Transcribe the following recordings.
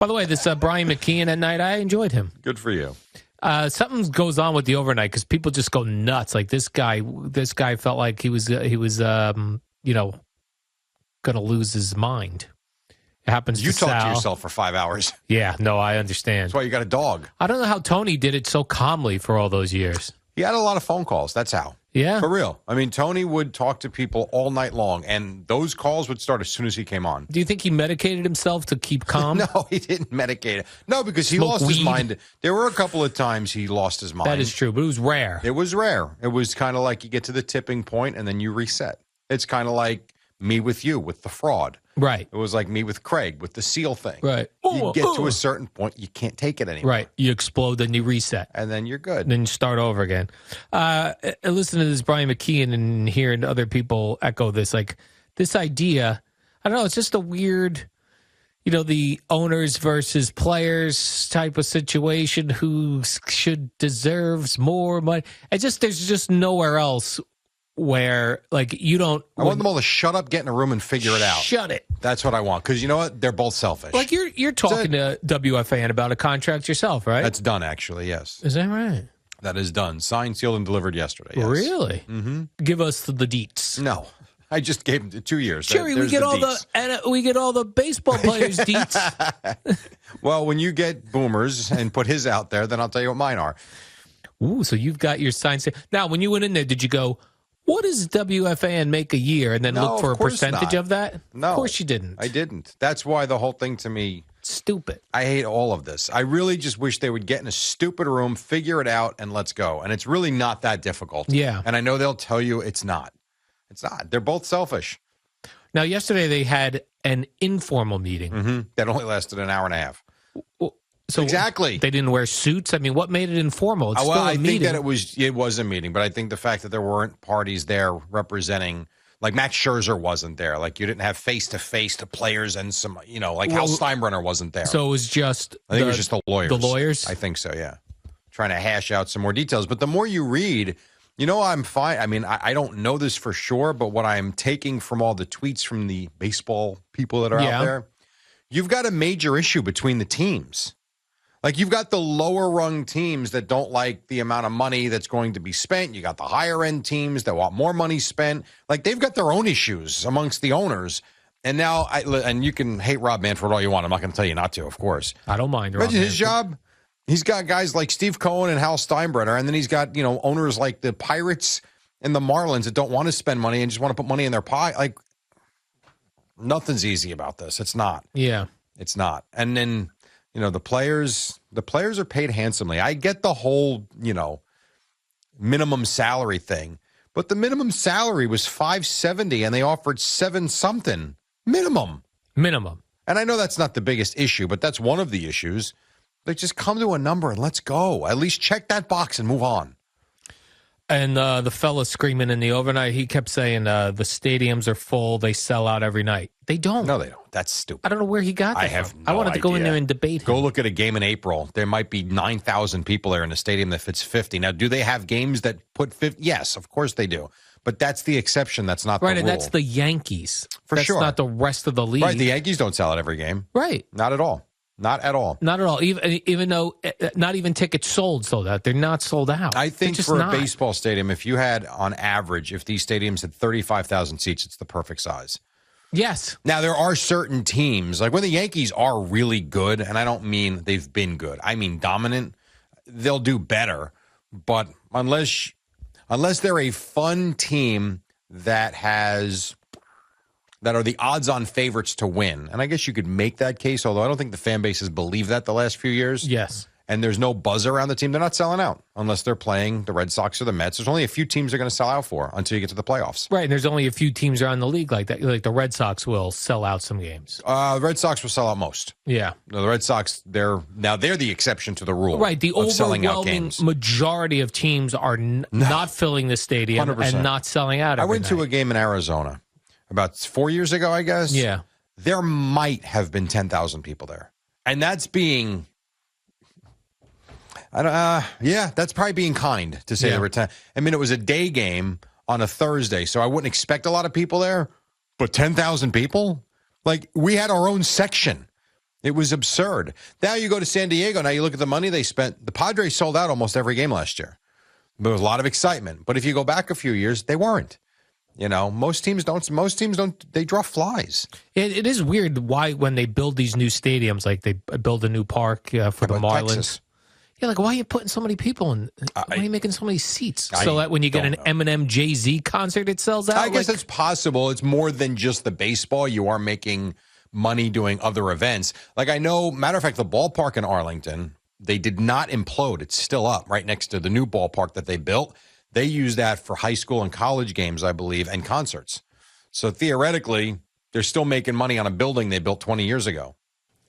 By the way, this Brian McKeon at night, I enjoyed him. Good for you. Something goes on with the overnight because people just go nuts. Like this guy felt like he was going to lose his mind. It happens You to talked Sal. to yourself for 5 hours. Yeah, no, I understand. That's why you got a dog. I don't know how Tony did it so calmly for all those years. He had a lot of phone calls. That's how. Yeah. For real. I mean, Tony would talk to people all night long, and those calls would start as soon as he came on. Do you think he medicated himself to keep calm? No, he didn't medicate it. No, because he lost his mind. There were a couple of times he lost his mind. That is true, but it was rare. It was rare. It was kind of like you get to the tipping point and then you reset. It's kind of like me with you with the fraud. Right. It was like me with Craig with the seal thing. Right. You get to a certain point, you can't take it anymore. Right. You explode, then you reset. And then you're good. Then you start over again. Listen to this Brian McKeon and hearing other people echo this. Like this idea, I don't know, it's just a weird, the owners versus players type of situation. Who deserves more money? There's just nowhere else where you don't. I want them all to shut up, get in a room, and figure it out. Shut it. That's what I want. Because you know what? They're both selfish. Like you're talking to WFAN about a contract yourself, right? That's done, actually, yes. Is that right? That is done. Signed, sealed, and delivered yesterday. Yes. Really? Mm-hmm. Give us the deets. No. I just gave him 2 years. Jerry, we get all the baseball players deets. Well, when you get Boomers and put his out there, then I'll tell you what mine are. Ooh, so you've got your signs. Now, when you went in there, did you go, what does WFAN make a year, and then look for a percentage of that? No. Of course you didn't. I didn't. That's why the whole thing to me... Stupid. I hate all of this. I really just wish they would get in a stupid room, figure it out, and let's go. And it's really not that difficult. Yeah. And I know they'll tell you it's not. It's not. They're both selfish. Now, yesterday they had an informal meeting. That only lasted an hour and a half. So exactly. They didn't wear suits? I mean, what made it informal? It's still a meeting. I think that it was a meeting, but I think the fact that there weren't parties there representing, like Max Scherzer wasn't there. Like you didn't have face-to-face to players and some, Hal Steinbrenner wasn't there. So it was just I think it was just the lawyers. The lawyers? I think so, yeah. Trying to hash out some more details. But the more you read, I'm fine. I mean, I don't know this for sure, but what I'm taking from all the tweets from the baseball people that are out there, you've got a major issue between the teams. Like, you've got the lower-rung teams that don't like the amount of money that's going to be spent. You got the higher-end teams that want more money spent. Like, they've got their own issues amongst the owners. And now, and you can hate Rob Manfred all you want. I'm not going to tell you not to, of course. I don't mind Rob Imagine his Manfred. job. He's got guys like Steve Cohen and Hal Steinbrenner, and then he's got, owners like the Pirates and the Marlins that don't want to spend money and just want to put money in their pie. Like, nothing's easy about this. It's not. Yeah. It's not. And then... the players are paid handsomely. I get the whole, minimum salary thing, but the minimum salary was $570 and they offered $7-something minimum. And I know that's not the biggest issue, but that's one of the issues. Like, just come to a number and let's go. At least check that box and move on. And the fella screaming in the overnight, he kept saying the stadiums are full. They sell out every night. They don't. No, they don't. That's stupid. I don't know where he got that from. I wanted to go in there and debate him. Go look at a game in April. There might be 9,000 people there in a stadium that fits 50. Now, do they have games that put 50? Yes, of course they do. But that's the exception. That's not the rule. Right, and that's the Yankees. For sure. That's not the rest of the league. Right, the Yankees don't sell out every game. Right. Not at all. Not at all. Not at all. Even though not even tickets sold out. They're not sold out. I think for a baseball stadium, if you had, on average, if these stadiums had 35,000 seats, it's the perfect size. Yes. Now, there are certain teams, like when the Yankees are really good, and I don't mean they've been good. I mean dominant. They'll do better. But unless they're a fun team that are the odds-on favorites to win. And I guess you could make that case, although I don't think the fan base has believed that the last few years. Yes. And there's no buzz around the team. They're not selling out unless they're playing the Red Sox or the Mets. There's only a few teams they're going to sell out for until you get to the playoffs. Right, and there's only a few teams around the league like that. Like the Red Sox will sell out some games. The Red Sox will sell out most. Yeah. No, the Red Sox, they're the exception to the rule. Right, the of selling out overwhelming games. majority of teams are not filling the stadium 100%. and not selling out every I went to a game in Arizona about 4 years ago, I guess. Yeah. There might have been 10,000 people there. And that's being... that's probably being kind to say there were 10. I mean, it was a day game on a Thursday, so I wouldn't expect a lot of people there. But 10,000 people? Like, we had our own section. It was absurd. Now you go to San Diego. Now you look at the money they spent. The Padres sold out almost every game last year. There was a lot of excitement. But if you go back a few years, they weren't. Most teams don't. Most teams don't. They draw flies. It is weird why when they build these new stadiums, like they build a new park for the Marlins. Texas? Yeah, like why are you putting so many people in? Why are you making so many seats? So that when you get an Eminem Jay-Z concert, it sells out? I guess it's possible. It's more than just the baseball. You are making money doing other events. Like I know, matter of fact, the ballpark in Arlington, they did not implode. It's still up right next to the new ballpark that they built. They use that for high school and college games, I believe, and concerts. So theoretically, they're still making money on a building they built 20 years ago.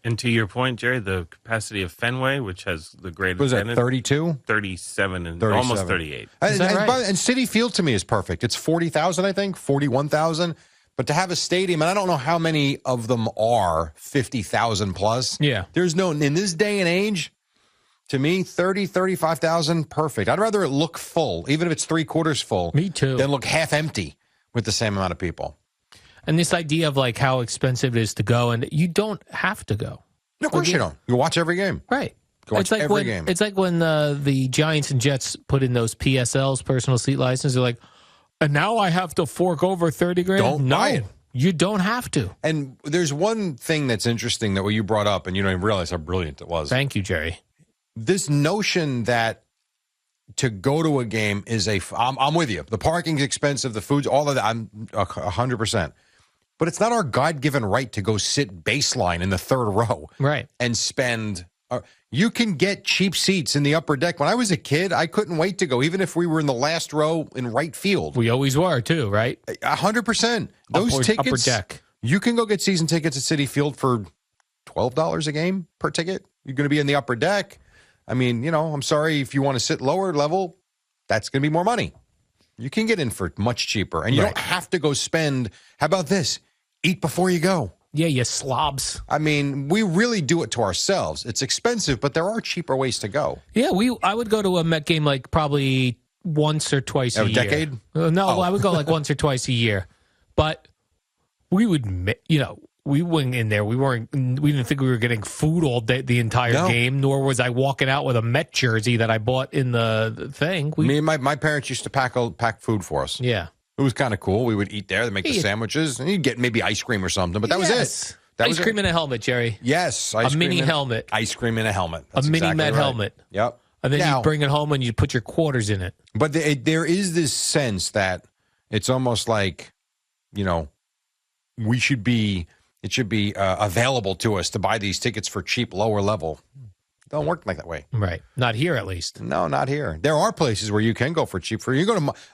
And to your point, Jerry, the capacity of Fenway, which has the greatest... Was that 32? 37 and 37. almost 38. And Citi Field to me is perfect. It's 40,000, I think, 41,000. But to have a stadium, and I don't know how many of them are 50,000 plus. Yeah. There's no, in this day and age, to me, 30, 35,000, perfect. I'd rather it look full, even if it's 3/4 full. Me too. Than look half empty with the same amount of people. And this idea of like how expensive it is to go, and you don't have to go. No, of course you don't. You watch every game. Right. You watch every game. It's like when the Giants and Jets put in those PSLs, personal seat licenses. They're like, and now I have to fork over $30,000. Don't buy it. You don't have to. And there's one thing that's interesting that what you brought up, and you don't even realize how brilliant it was. Thank you, Jerry. This notion that to go to a game is I'm with you. The parking's expensive, the food's, all of that. I'm 100%. But it's not our God-given right to go sit baseline in the third row. Right. And spend. You can get cheap seats in the upper deck. When I was a kid, I couldn't wait to go, even if we were in the last row in right field. We always were, too, right? 100%. Those tickets. Upper deck. You can go get season tickets at Citi Field for $12 a game per ticket. You're going to be in the upper deck. I mean, I'm sorry if you want to sit lower level, that's going to be more money. You can get in for much cheaper, and you don't have to go spend. How about this? Eat before you go. Yeah, you slobs. I mean, we really do it to ourselves. It's expensive, but there are cheaper ways to go. Yeah, I would go to a Met game like probably once or twice a year. A decade? No, I would go like once or twice a year. But we would, we went in there. We didn't think we were getting food all day, the entire game, nor was I walking out with a Met jersey that I bought in the thing. Me and my parents used to pack food for us. Yeah. It was kind of cool. We would eat there. They make the sandwiches, and you'd get maybe ice cream or something. But that was it. Ice cream in a helmet, Jerry. Yes, a mini helmet. Ice cream in a helmet. That's a mini Met helmet. Yep. And then you bring it home and you put your quarters in it. But there is this sense that it's almost like, it should be available to us to buy these tickets for cheap, lower level. Don't work like that way. Right. Not here, at least. No, not here. There are places where you can go for cheap.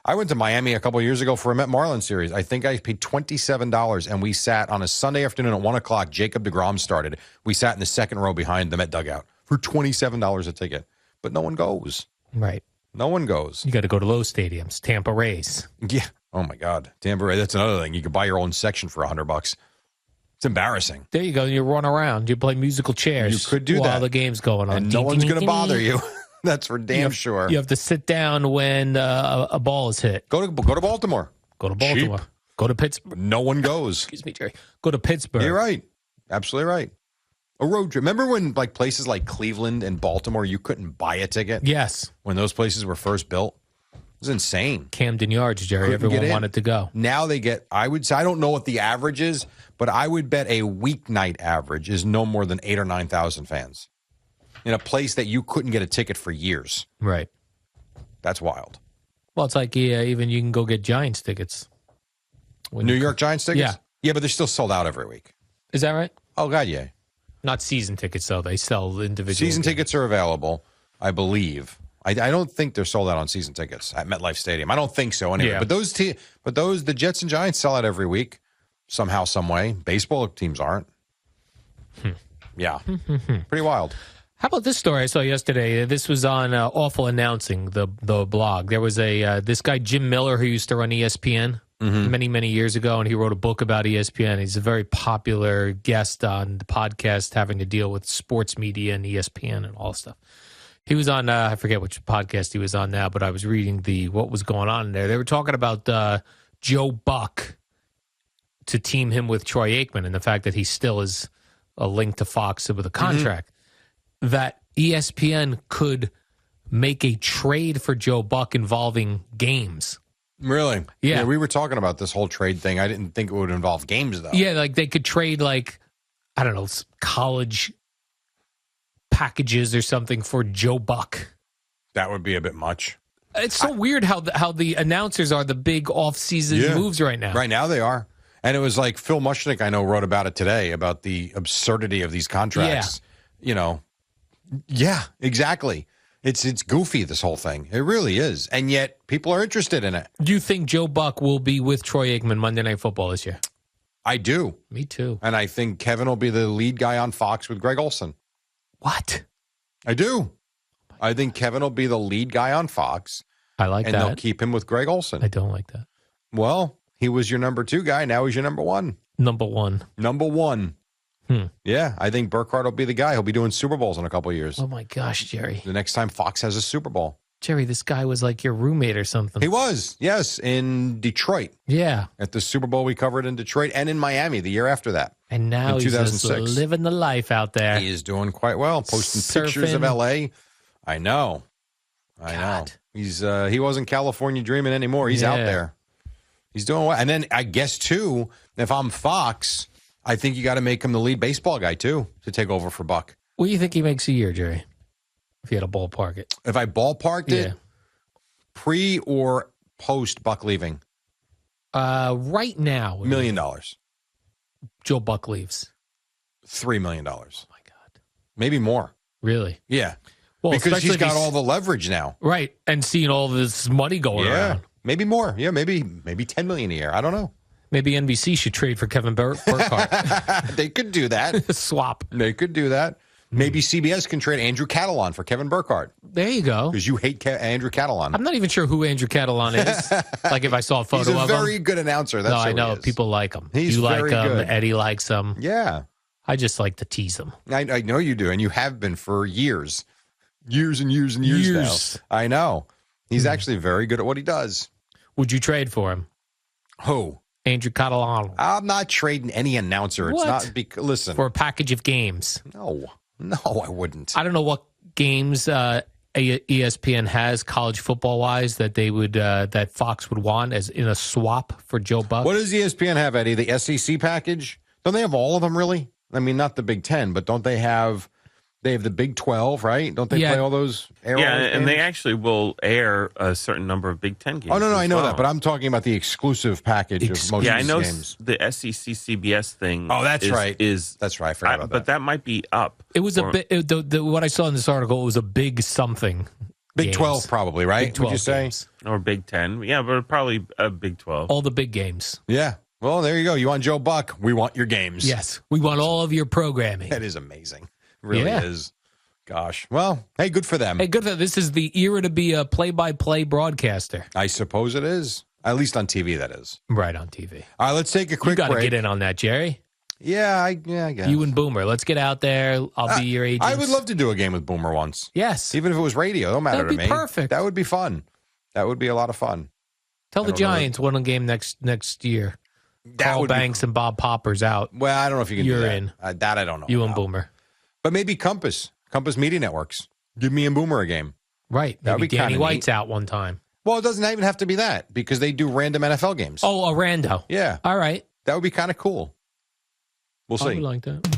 I went to Miami a couple of years ago for a Met Marlins series. I think I paid $27, and we sat on a Sunday afternoon at 1 o'clock. Jacob deGrom started. We sat in the second row behind the Met dugout for $27 a ticket. But no one goes. Right. No one goes. You got to go to those stadiums. Tampa Rays. Yeah. Oh, my God. Tampa Rays. That's another thing. You could buy your own section for $100. It's embarrassing. There you go. You run around. You play musical chairs. You could do that while the game's going on. And no one's going to bother you. That's for damn sure. You have to sit down when a ball is hit. Go to Baltimore. Go to Baltimore. Cheap. Go to Pittsburgh. No one goes. Excuse me, Jerry. Go to Pittsburgh. You're right. Absolutely right. A road trip. Remember when places like Cleveland and Baltimore, you couldn't buy a ticket? Yes. When those places were first built? It was insane. Camden Yards, Jerry. Everyone wanted to go. Now they get, I don't know what the average is, but I would bet a weeknight average is no more than 8,000 or 9,000 fans in a place that you couldn't get a ticket for years. Right. That's wild. Well, it's like even you can go get Giants tickets. New York Giants tickets? Yeah. Yeah, but they're still sold out every week. Is that right? Oh, God, yeah. Not season tickets, though. They sell individual. Season tickets are available, I believe. I don't think they're sold out on season tickets at MetLife Stadium. I don't think so anyway. Yeah. But the Jets and Giants sell out every week somehow, some way. Baseball teams aren't. Yeah. Pretty wild. How about this story I saw yesterday? This was on Awful Announcing, the blog. There was this guy, Jim Miller, who used to run ESPN many, many years ago, and he wrote a book about ESPN. He's a very popular guest on the podcast having to deal with sports media and ESPN and all stuff. He was on, I forget which podcast he was on now, but I was reading what was going on there. They were talking about Joe Buck to team him with Troy Aikman and the fact that he still is a link to Fox with a contract, that ESPN could make a trade for Joe Buck involving games. Really? Yeah. We were talking about this whole trade thing. I didn't think it would involve games, though. Yeah, like they could trade, like, I don't know, college packages or something for Joe Buck. That would be a bit much. It's so weird how the announcers are the big off-season moves right now. Right now they are. And it was like Phil Mushnick, I know, wrote about it today, about the absurdity of these contracts. Yeah. You know, yeah, exactly. It's goofy, this whole thing. It really is. And yet people are interested in it. Do you think Joe Buck will be with Troy Aikman Monday Night Football this year? I do. Me too. And I think Kevin will be the lead guy on Fox with Greg Olson. What? I do. I think Kevin will be the lead guy on Fox. I like that. And they'll keep him with Greg Olson. I don't like that. Well, he was your number 2 guy. Now he's your number 1. Number 1. Number 1. Yeah, I think Burkhardt will be the guy. He'll be doing Super Bowls in a couple of years. Oh, my gosh, Jerry. The next time Fox has a Super Bowl. Jerry, this guy was like your roommate or something. He was, yes, in Detroit. Yeah. At the Super Bowl we covered in Detroit and in Miami the year after that. And now he's just living the life out there. He is doing quite well, posting pictures of L.A. I know. He's he wasn't California dreaming anymore. He's out there. He's doing well. And then I guess, too, if I'm Fox, I think you got to make him the lead baseball guy, too, to take over for Buck. What do you think he makes a year, Jerry? If you had to ballpark it. If I ballparked it, pre or post Buck leaving? Right now. $1 million. Joe Buck leaves. $3 million. Oh, my God. Maybe more. Really? Yeah. Well, because he's got all the leverage now. Right. And seeing all this money going around. Maybe more. Yeah, maybe $10 million a year. I don't know. Maybe NBC should trade for Kevin Burkhardt. They could do that. Swap. They could do that. Maybe CBS can trade Andrew Catalon for Kevin Burkhardt. There you go. Because you hate Andrew Catalon. I'm not even sure who Andrew Catalon is. Like if I saw a photo of him. He's a very good announcer. That's I know. People like him. He's very like him. Good. Eddie likes him. Yeah. I just like to tease him. I know you do, and you have been for years. Years and years and years now. I know. He's actually very good at what he does. Would you trade for him? Who? Andrew Catalano. I'm not trading any announcer. What? It's not listen. For a package of games. No, I wouldn't. I don't know what games ESPN has college football wise that they would that Fox would want as in a swap for Joe Buck. What does ESPN have, Eddie? The SEC package? Don't they have all of them, really? I mean, not the Big Ten, but don't they have... They have the Big 12, right? Don't they play all those? And they actually will air a certain number of Big Ten games. Oh, no, I know that, but I'm talking about the exclusive package of most of these games. The SEC CBS thing. Oh, that's right. That's right. I forgot about that. But that might be up. It was a bit. What I saw in this article, it was a big something. Big 12, probably, right? Big 12 would you say? Games. Or Big 10. Yeah, but probably a Big 12. All the big games. Yeah. Well, there you go. You want Joe Buck? We want your games. Yes. We want all of your programming. That is amazing. Really is. Gosh. Well, hey, good for them. Hey, good for them. This is the era to be a play-by-play broadcaster. I suppose it is. At least on TV, that is. Right, on TV. All right, let's take a quick break. You got to get in on that, Jerry. Yeah, I guess. You and Boomer. Let's get out there. I'll be your agent. I would love to do a game with Boomer once. Yes. Even if it was radio. Don't matter to me. That'd be perfect. That would be fun. That would be a lot of fun. Tell the Giants won a game next year. Carl Banks and Bob Popper's out. Well, I don't know if you can do that. You're in. That I don't know. You and Boomer. But maybe Compass Media Networks. Give me and Boomer a game. Right. Maybe Danny White's out one time. Well, it doesn't even have to be that because they do random NFL games. Oh, a rando. Yeah. All right. That would be kind of cool. We'll see. I would like that.